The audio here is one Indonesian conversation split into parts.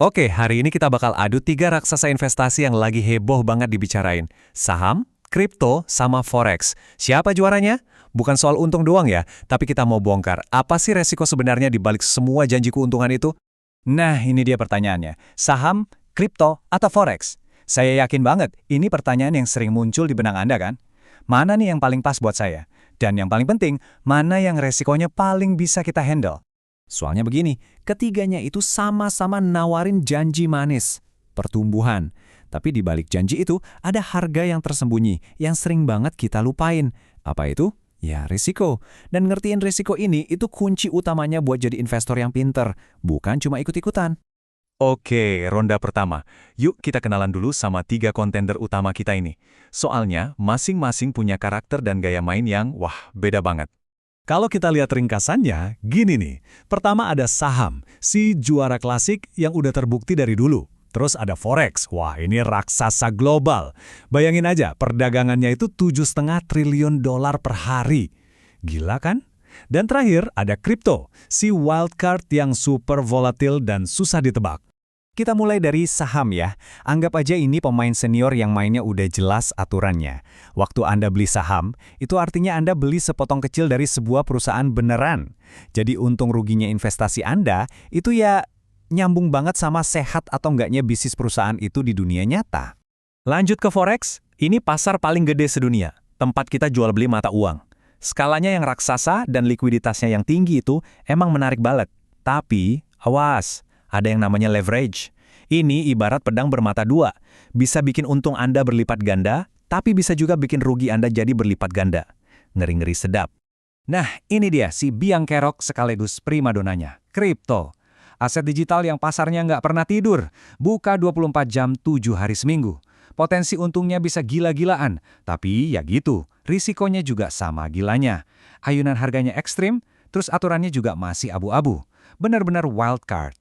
Oke, hari ini kita bakal adu 3 raksasa investasi yang lagi heboh banget dibicarain. Saham, kripto, sama forex. Siapa juaranya? Bukan soal untung doang ya, tapi kita mau bongkar apa sih resiko sebenarnya di balik semua janji keuntungan itu? Nah, ini dia pertanyaannya. Saham, kripto, atau forex? Saya yakin banget, ini pertanyaan yang sering muncul di benak Anda kan? Mana nih yang paling pas buat saya? Dan yang paling penting, mana yang resikonya paling bisa kita handle? Soalnya begini, ketiganya itu sama-sama nawarin janji manis, pertumbuhan. Tapi di balik janji itu ada harga yang tersembunyi yang sering banget kita lupain. Apa itu? Ya, risiko. Dan ngertiin risiko ini itu kunci utamanya buat jadi investor yang pinter, bukan cuma ikut-ikutan. Oke, ronda pertama. Yuk kita kenalan dulu sama 3 kontender utama kita ini. Soalnya, masing-masing punya karakter dan gaya main yang, wah, beda banget. Kalau kita lihat ringkasannya, gini nih. Pertama ada saham, si juara klasik yang udah terbukti dari dulu. Terus ada forex, wah ini raksasa global. Bayangin aja, perdagangannya itu 7,5 triliun dolar per hari. Gila kan? Dan terakhir ada kripto, si wildcard yang super volatil dan susah ditebak. Kita mulai dari saham ya. Anggap aja ini pemain senior yang mainnya udah jelas aturannya. Waktu Anda beli saham, itu artinya Anda beli sepotong kecil dari sebuah perusahaan beneran. Jadi untung ruginya investasi Anda, itu ya nyambung banget sama sehat atau enggaknya bisnis perusahaan itu di dunia nyata. Lanjut ke forex, ini pasar paling gede sedunia, tempat kita jual beli mata uang. Skalanya yang raksasa dan likuiditasnya yang tinggi itu emang menarik banget. Tapi, awas, ada yang namanya leverage. Ini ibarat pedang bermata dua. Bisa bikin untung Anda berlipat ganda, tapi bisa juga bikin rugi Anda jadi berlipat ganda. Ngeri-ngeri sedap. Nah, ini dia si biang kerok sekaligus primadonanya, kripto. Aset digital yang pasarnya nggak pernah tidur, buka 24 jam 7 hari seminggu. Potensi untungnya bisa gila-gilaan, tapi ya gitu, risikonya juga sama gilanya. Ayunan harganya ekstrim, terus aturannya juga masih abu-abu. Benar-benar wild card.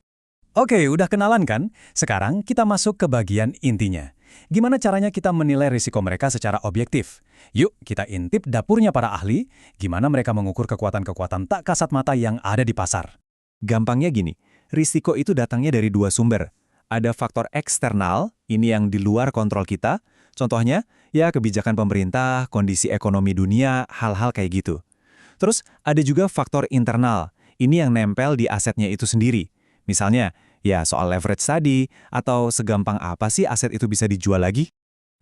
Oke, udah kenalan kan? Sekarang kita masuk ke bagian intinya. Gimana caranya kita menilai risiko mereka secara objektif? Yuk, kita intip dapurnya para ahli, gimana mereka mengukur kekuatan-kekuatan tak kasat mata yang ada di pasar. Gampangnya gini, risiko itu datangnya dari 2 sumber. Ada faktor eksternal, ini yang di luar kontrol kita. Contohnya, ya kebijakan pemerintah, kondisi ekonomi dunia, hal-hal kayak gitu. Terus, ada juga faktor internal, ini yang nempel di asetnya itu sendiri. Misalnya, ya soal leverage tadi, atau segampang apa sih aset itu bisa dijual lagi?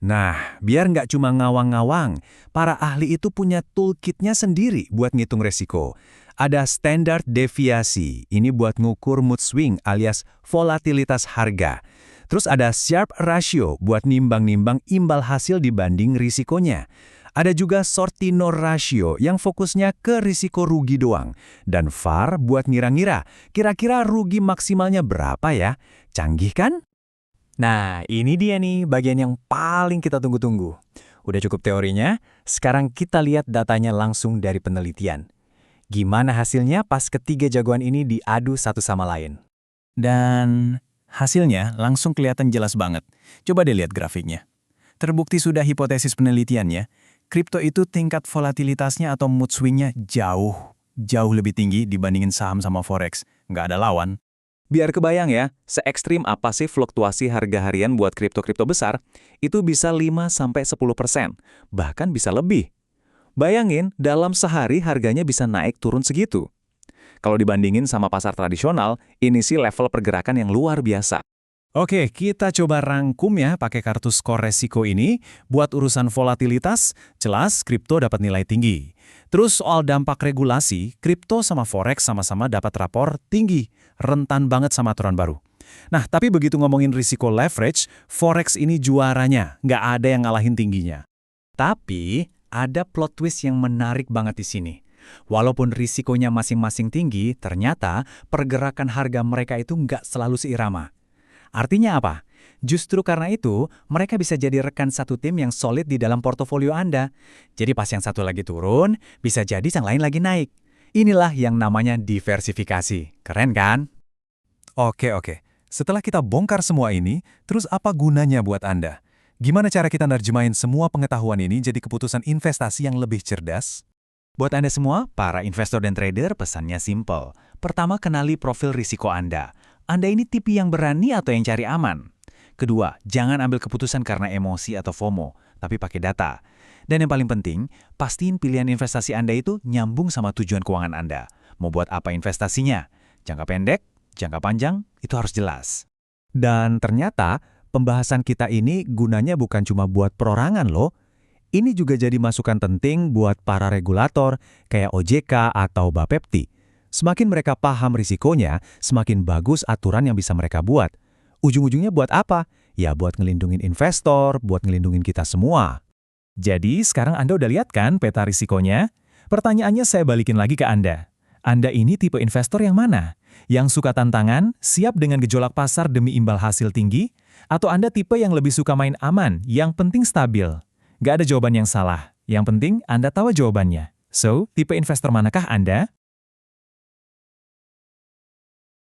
Nah, biar nggak cuma ngawang-ngawang, para ahli itu punya toolkitnya sendiri buat ngitung resiko. Ada standard deviasi, ini buat ngukur mood swing alias volatilitas harga. Terus ada Sharpe ratio buat nimbang-nimbang imbal hasil dibanding risikonya. Ada juga Sortino ratio yang fokusnya ke risiko rugi doang. Dan VAR buat ngira-ngira, kira-kira rugi maksimalnya berapa ya? Canggih kan? Nah, ini dia nih bagian yang paling kita tunggu-tunggu. Udah cukup teorinya, sekarang kita lihat datanya langsung dari penelitian. Gimana hasilnya pas ketiga jagoan ini diadu satu sama lain? Dan hasilnya langsung kelihatan jelas banget. Coba deh lihat grafiknya. Terbukti sudah hipotesis penelitiannya, kripto itu tingkat volatilitasnya atau mood swingnya jauh lebih tinggi dibandingin saham sama forex. Nggak ada lawan. Biar kebayang ya, se-ekstrim apa sih fluktuasi harga harian buat kripto-kripto besar, itu bisa 5-10%, bahkan bisa lebih. Bayangin, dalam sehari harganya bisa naik turun segitu. Kalau dibandingin sama pasar tradisional, ini sih level pergerakan yang luar biasa. Oke, kita coba rangkum ya pakai kartu skor resiko ini. Buat urusan volatilitas, jelas kripto dapat nilai tinggi. Terus soal dampak regulasi, kripto sama forex sama-sama dapat rapor tinggi, rentan banget sama aturan baru. Nah, tapi begitu ngomongin risiko leverage, forex ini juaranya, nggak ada yang ngalahin tingginya. Tapi ada plot twist yang menarik banget di sini. Walaupun risikonya masing-masing tinggi, ternyata pergerakan harga mereka itu nggak selalu seirama. Artinya apa? Justru karena itu, mereka bisa jadi rekan satu tim yang solid di dalam portofolio Anda. Jadi pas yang satu lagi turun, bisa jadi yang lain lagi naik. Inilah yang namanya diversifikasi. Keren kan? Oke. Setelah kita bongkar semua ini, terus apa gunanya buat Anda? Gimana cara kita nerjemahin semua pengetahuan ini jadi keputusan investasi yang lebih cerdas? Buat Anda semua, para investor dan trader, pesannya simple. Pertama, kenali profil risiko Anda. Anda ini tipe yang berani atau yang cari aman? Kedua, jangan ambil keputusan karena emosi atau FOMO, tapi pakai data. Dan yang paling penting, pastiin pilihan investasi Anda itu nyambung sama tujuan keuangan Anda. Mau buat apa investasinya? Jangka pendek, jangka panjang, itu harus jelas. Dan ternyata, pembahasan kita ini gunanya bukan cuma buat perorangan loh. Ini juga jadi masukan penting buat para regulator kayak OJK atau Bapepti. Semakin mereka paham risikonya, semakin bagus aturan yang bisa mereka buat. Ujung-ujungnya buat apa? Ya buat ngelindungin investor, buat ngelindungin kita semua. Jadi, sekarang Anda udah lihat kan peta risikonya? Pertanyaannya saya balikin lagi ke Anda. Anda ini tipe investor yang mana? Yang suka tantangan, siap dengan gejolak pasar demi imbal hasil tinggi? Atau Anda tipe yang lebih suka main aman, yang penting stabil? Gak ada jawaban yang salah. Yang penting Anda tahu jawabannya. So, tipe investor manakah Anda?